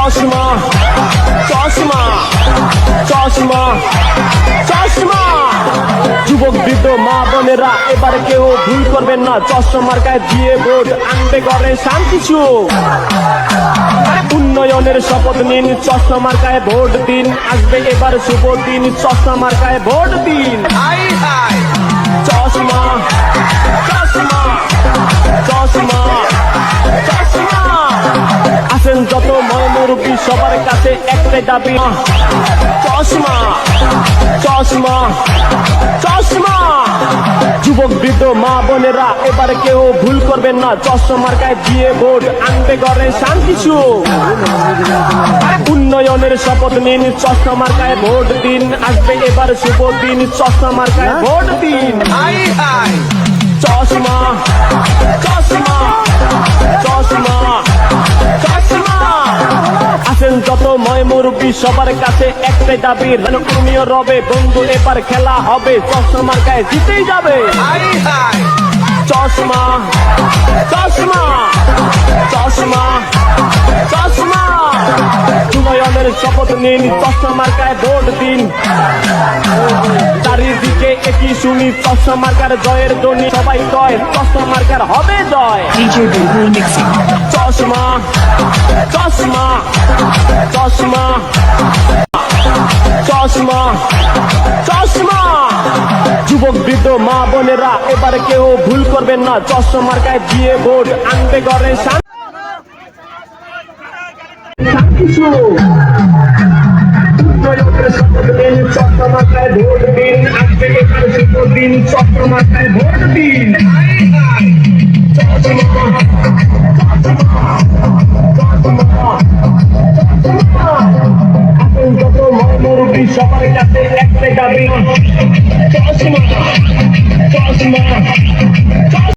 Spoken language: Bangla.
চশমা চশমা চশমা চশমা। যুবক বৃদ্ধ মা বোনেরা এবার কেউ ভুল করবেন না, চশমার গায়ে দিয়ে ভোট আনবে ঘরে শান্তি সুখ। উন্নয়নের শপথ নিন, চশমার গায়ে ভোট দিন, আসবে এবার শুভ দিন, চশমার গায়ে ভোট দিন। চশমা চশমা চশমা চশমা। আসেন যত ময়মুরব্বী সবার কাছে একটাই দাবি, চশমা চশমা চশমা। যুবক বৃদ্ধ মা বোনেরা এবার কেউ ভুল করবেন না, চশমার গায়ে দিয়ে ভোট আনবে ঘরে শান্তি সুখ। উন্নয়নের শপথ নিন, চশমার গায়ে ভোট দিন, আসবে এবার শুভ দিন, চশমার গায়ে ভোট দিন। চশমা চশমা চশমা চশমা। আসেন যত ময়মুরব্বী সবার কাছে একটাই দাবি, তুমিও রবে বন্ধু এবার খেলা হবে, চশমার গায়ে জিতেই যাবে। চশমা চশমা চশমা চশমা। উন্নয়নের শপথ নিন, চশমার গায়ে ভোট দিন, চারিদিকে একই শুনি চশমার গায়ে জয়ের ধ্বনি, সবাই কয় চশমার গায়ে হবে জয়। চশমা চশমা চশমা চশমা চশমা। যুবক বৃদ্ধ মা বোনেরা এবার কেউ ভুল করবেন না, চশমার গায়ে দিয়ে ভোট আনবে ঘরে শান্তি সুখ। উন্নয়নের শপথ নিন, চশমার গায়ে ভোট দিন, আসবে এবার শুভ দিন, চশমার গায়ে ভোট দিন। এখন যত ময়মুরব্বী সবার কাছে একটাই দাবি, চশমা